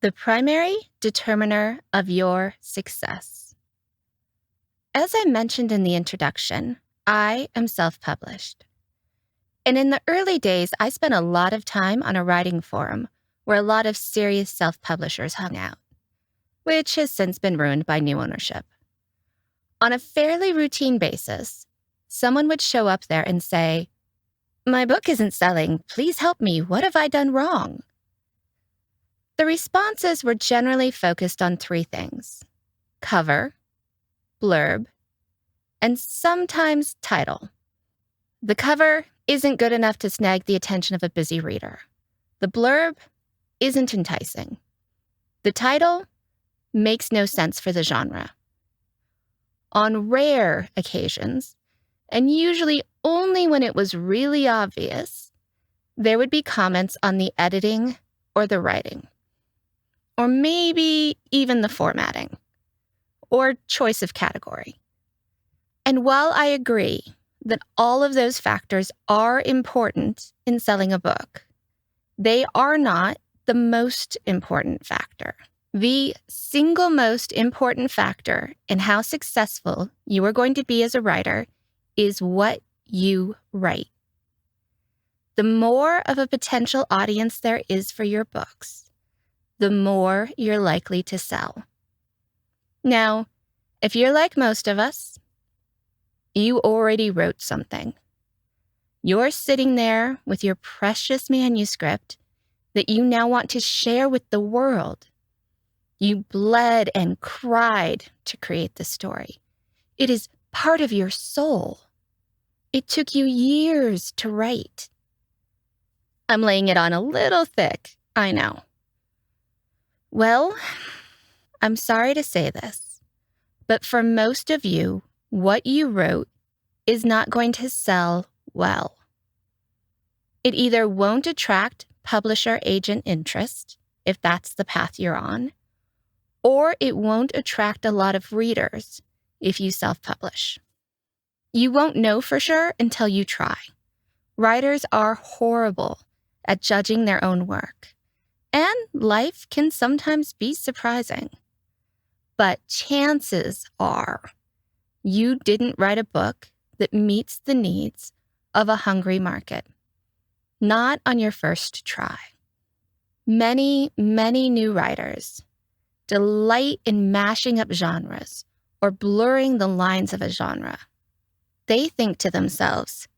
The primary determiner of your success. As I mentioned in the introduction, I am self-published. And in the early days, I spent a lot of time on a writing forum where a lot of serious self-publishers hung out, which has since been ruined by new ownership. On a fairly routine basis, someone would show up there and say, "My book isn't selling. Please help me. What have I done wrong?" The responses were generally focused on three things: cover, blurb, and sometimes title. The cover isn't good enough to snag the attention of a busy reader. The blurb isn't enticing. The title makes no sense for the genre. On rare occasions, and usually only when it was really obvious, there would be comments on the editing or the writing, or maybe even the formatting, or choice of category. And while I agree that all of those factors are important in selling a book, they are not the most important factor. The single most important factor in how successful you are going to be as a writer is what you write. The more of a potential audience there is for your books, the more you're likely to sell. Now, if you're like most of us, you already wrote something. You're sitting there with your precious manuscript that you now want to share with the world. You bled and cried to create the story. It is part of your soul. It took you years to write. I'm laying it on a little thick, I know. Well, I'm sorry to say this, but for most of you, what you wrote is not going to sell well. It either won't attract publisher agent interest, if that's the path you're on, or it won't attract a lot of readers if you self-publish. You won't know for sure until you try. Writers are horrible at judging their own work, and life can sometimes be surprising. But chances are you didn't write a book that meets the needs of a hungry market. Not on your first try. Many, many new writers delight in mashing up genres or blurring the lines of a genre. They think to themselves,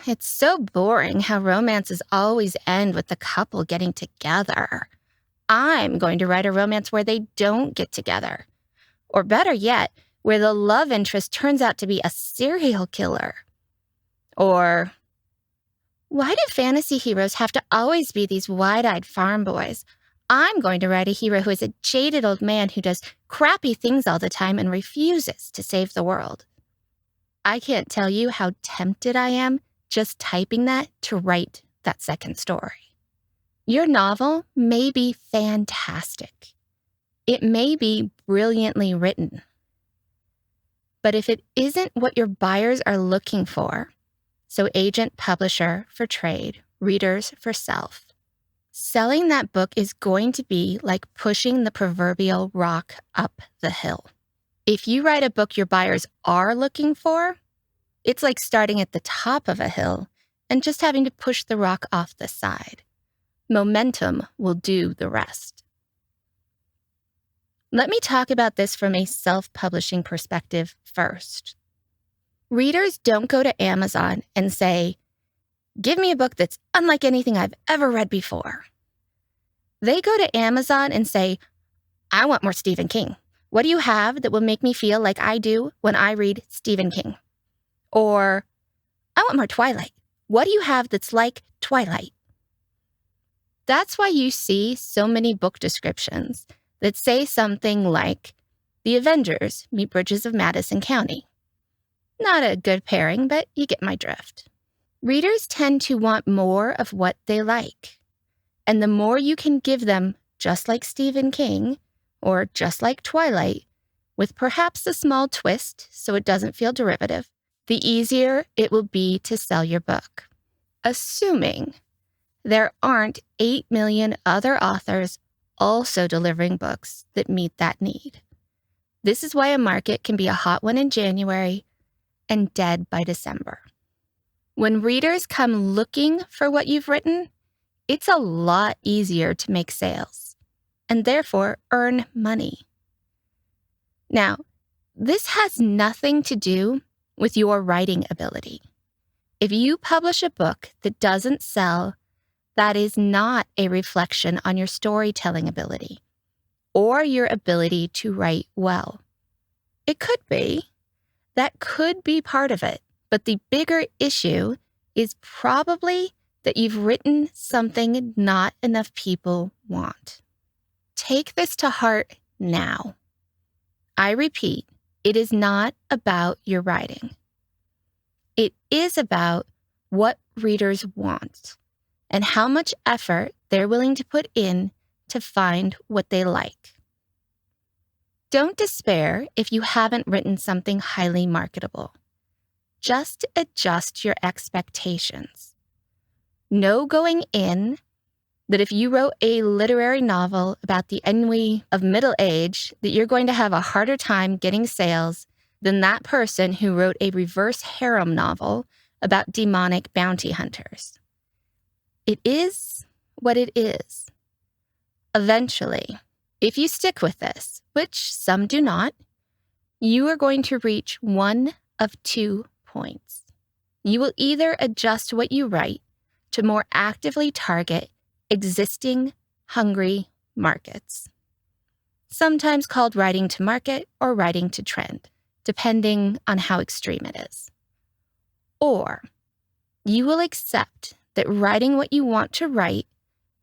"It's so boring how romances always end with the couple getting together. I'm going to write a romance where they don't get together. Or better yet, where the love interest turns out to be a serial killer." Or, "Why do fantasy heroes have to always be these wide-eyed farm boys? I'm going to write a hero who is a jaded old man who does crappy things all the time and refuses to save the world." I can't tell you how tempted I am just typing that to write that second story. Your novel may be fantastic. It may be brilliantly written. But if it isn't what your buyers are looking for, so agent, publisher for trade, readers for self, selling that book is going to be like pushing the proverbial rock up the hill. If you write a book your buyers are looking for, it's like starting at the top of a hill and just having to push the rock off the side. Momentum will do the rest. Let me talk about this from a self-publishing perspective first. Readers don't go to Amazon and say, "Give me a book that's unlike anything I've ever read before." They go to Amazon and say, "I want more Stephen King. What do you have that will make me feel like I do when I read Stephen King?" Or, "I want more Twilight. What do you have that's like Twilight?" That's why you see so many book descriptions that say something like, "The Avengers meet Bridges of Madison County." Not a good pairing, but you get my drift. Readers tend to want more of what they like. And the more you can give them, just like Stephen King, or just like Twilight, with perhaps a small twist so it doesn't feel derivative, the easier it will be to sell your book. Assuming there aren't 8 million other authors also delivering books that meet that need. This is why a market can be a hot one in January and dead by December. When readers come looking for what you've written, it's a lot easier to make sales and therefore earn money. Now, this has nothing to do with your writing ability. If you publish a book that doesn't sell, that is not a reflection on your storytelling ability or your ability to write well. It could be. That could be part of it. But the bigger issue is probably that you've written something not enough people want. Take this to heart now. I repeat, it is not about your writing. It is about what readers want and how much effort they're willing to put in to find what they like. Don't despair if you haven't written something highly marketable. Just adjust your expectations. Know going in that if you wrote a literary novel about the ennui of middle age, that you're going to have a harder time getting sales than that person who wrote a reverse harem novel about demonic bounty hunters. It is what it is. Eventually, if you stick with this, which some do not, you are going to reach one of 2 points. You will either adjust what you write to more actively target existing hungry markets, sometimes called writing to market or writing to trend, depending on how extreme it is. Or you will accept that writing what you want to write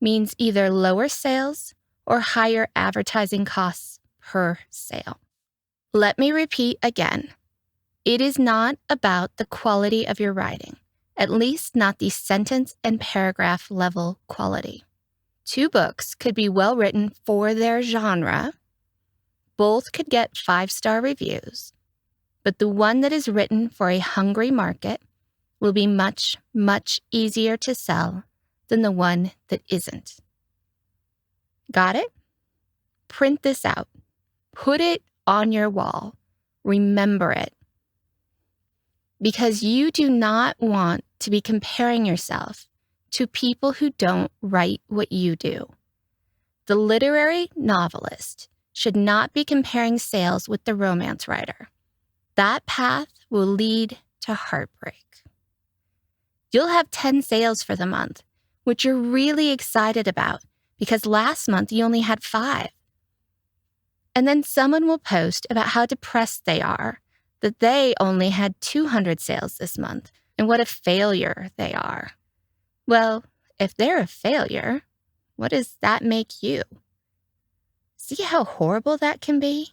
means either lower sales or higher advertising costs per sale. Let me repeat again. It is not about the quality of your writing, at least not the sentence and paragraph level quality. 2 books could be well written for their genre. Both could get 5-star reviews, but the one that is written for a hungry market will be much, much easier to sell than the one that isn't. Got it? Print this out. Put it on your wall. Remember it. Because you do not want to be comparing yourself to people who don't write what you do. The literary novelist should not be comparing sales with the romance writer. That path will lead to heartbreak. You'll have 10 sales for the month, which you're really excited about because last month you only had 5. And then someone will post about how depressed they are, that they only had 200 sales this month, and what a failure they are. Well, if they're a failure, what does that make you? See how horrible that can be?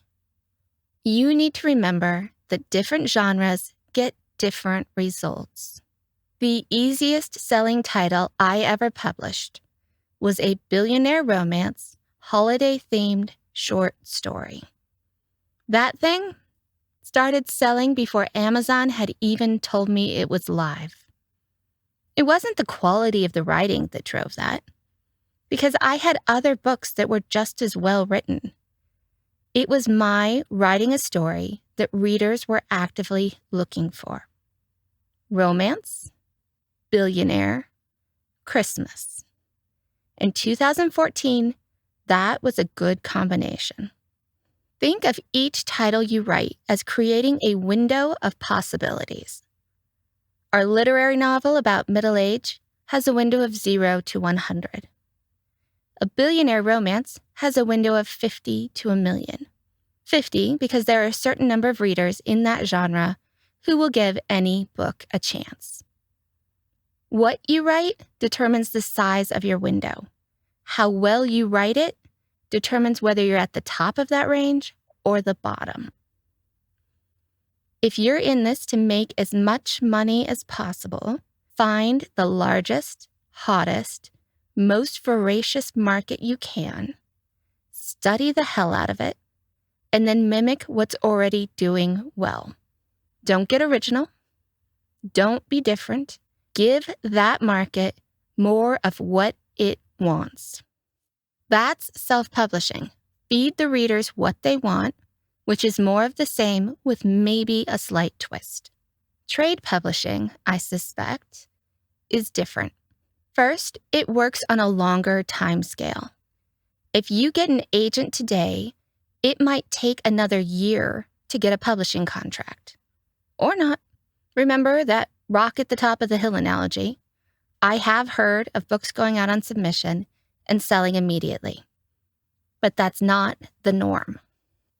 You need to remember that different genres get different results. The easiest selling title I ever published was a billionaire romance, holiday-themed short story. That thing started selling before Amazon had even told me it was live. It wasn't the quality of the writing that drove that, because I had other books that were just as well written. It was my writing a story that readers were actively looking for. Romance, billionaire, Christmas. In 2014, that was a good combination. Think of each title you write as creating a window of possibilities. Our literary novel about middle age has a window of 0 to 100. A billionaire romance has a window of 50 to 1 million. 50 because there are a certain number of readers in that genre who will give any book a chance. What you write determines the size of your window. How well you write it determines whether you're at the top of that range or the bottom. If you're in this to make as much money as possible, find the largest, hottest, most voracious market you can, study the hell out of it, and then mimic what's already doing well. Don't get original. Don't be different. Give that market more of what it wants. That's self-publishing. Feed the readers what they want, which is more of the same with maybe a slight twist. Trade publishing, I suspect, is different. First, it works on a longer time scale. If you get an agent today, it might take another year to get a publishing contract. Or not. Remember that rock at the top of the hill analogy? I have heard of books going out on submission and selling immediately. But that's not the norm.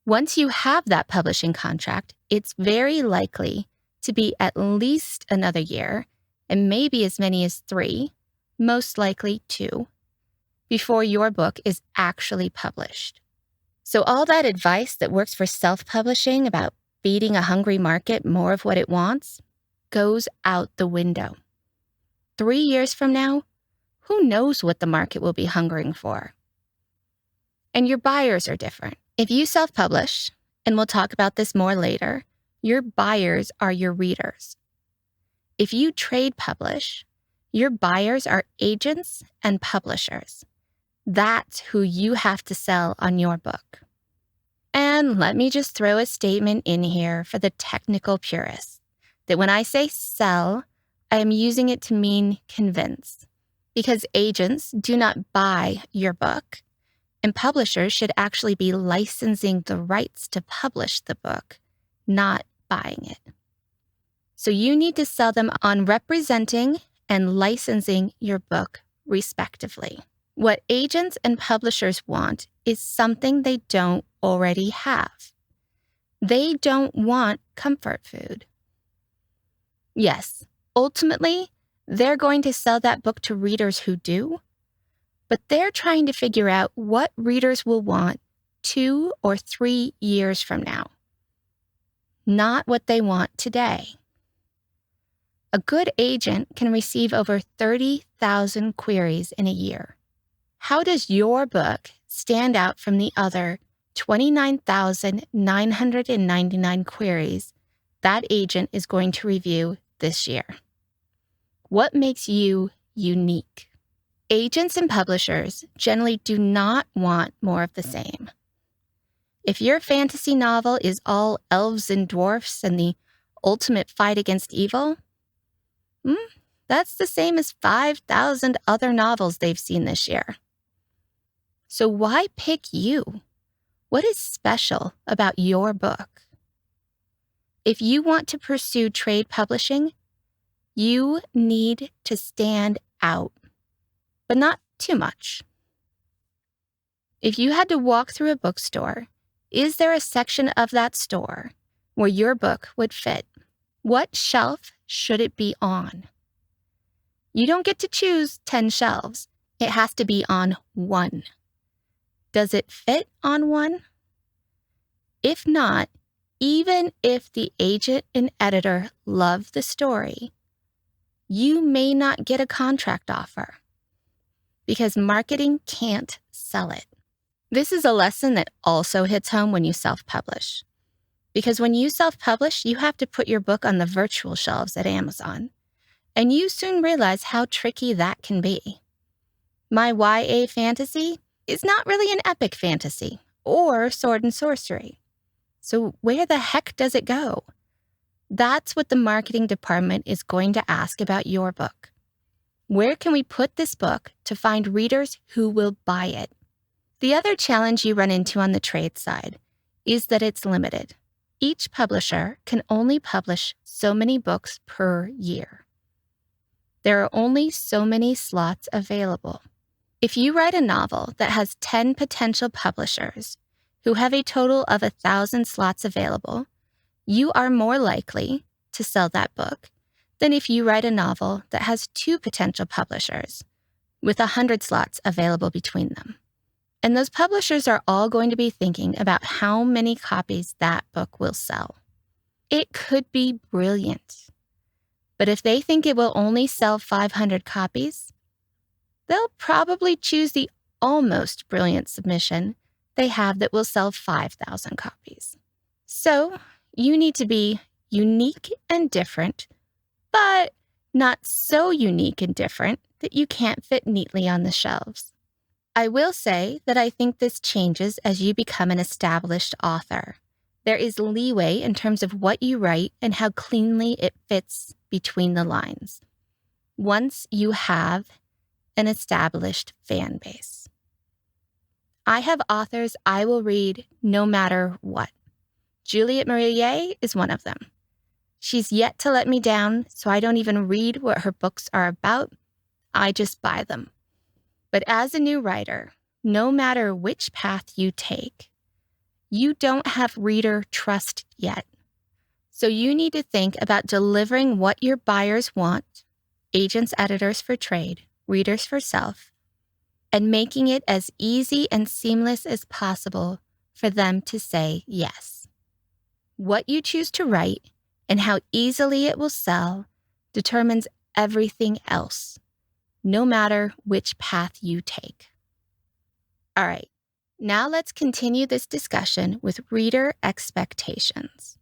Once you have that publishing contract, it's very likely to be at least another year, and maybe as many as 3, most likely 2, before your book is actually published. So all that advice that works for self-publishing about feeding a hungry market more of what it wants goes out the window. 3 years from now, who knows what the market will be hungering for? And your buyers are different. If you self-publish, and we'll talk about this more later, your buyers are your readers. If you trade publish, your buyers are agents and publishers. That's who you have to sell on your book. And let me just throw a statement in here for the technical purists, that when I say sell, I am using it to mean convince, because agents do not buy your book, and publishers should actually be licensing the rights to publish the book, not buying it. So you need to sell them on representing and licensing your book respectively. What agents and publishers want is something they don't already have. They don't want comfort food. Yes, ultimately, they're going to sell that book to readers who do, but they're trying to figure out what readers will want 2 or 3 years from now, not what they want today. A good agent can receive over 30,000 queries in a year. How does your book stand out from the other 29,999 queries that agent is going to review this year? What makes you unique? Agents and publishers generally do not want more of the same. If your fantasy novel is all elves and dwarfs and the ultimate fight against evil, that's the same as 5,000 other novels they've seen this year. So why pick you? What is special about your book? If you want to pursue trade publishing, you need to stand out, but not too much. If you had to walk through a bookstore, is there a section of that store where your book would fit? What shelf should it be on? You don't get to choose 10 shelves. It has to be on one. Does it fit on one? If not, even if the agent and editor love the story, you may not get a contract offer because marketing can't sell it. This is a lesson that also hits home when you self-publish. Because when you self-publish, you have to put your book on the virtual shelves at Amazon. And you soon realize how tricky that can be. My YA fantasy is not really an epic fantasy or sword and sorcery. So where the heck does it go? That's what the marketing department is going to ask about your book. Where can we put this book to find readers who will buy it? The other challenge you run into on the trade side is that it's limited. Each publisher can only publish so many books per year. There are only so many slots available. If you write a novel that has 10 potential publishers who have a total of 1,000 slots available, you are more likely to sell that book than if you write a novel that has 2 potential publishers with 100 slots available between them. And those publishers are all going to be thinking about how many copies that book will sell. It could be brilliant. But if they think it will only sell 500 copies, they'll probably choose the almost brilliant submission they have that will sell 5,000 copies. So you need to be unique and different, but not so unique and different that you can't fit neatly on the shelves. I will say that I think this changes as you become an established author. There is leeway in terms of what you write and how cleanly it fits between the lines, once you have an established fan base. I have authors I will read no matter what. Juliette Marillier is one of them. She's yet to let me down, so I don't even read what her books are about. I just buy them. But as a new writer, no matter which path you take, you don't have reader trust yet. So you need to think about delivering what your buyers want, agents, editors for trade, readers for self, and making it as easy and seamless as possible for them to say yes. What you choose to write and how easily it will sell determines everything else, no matter which path you take. All right, now let's continue this discussion with reader expectations.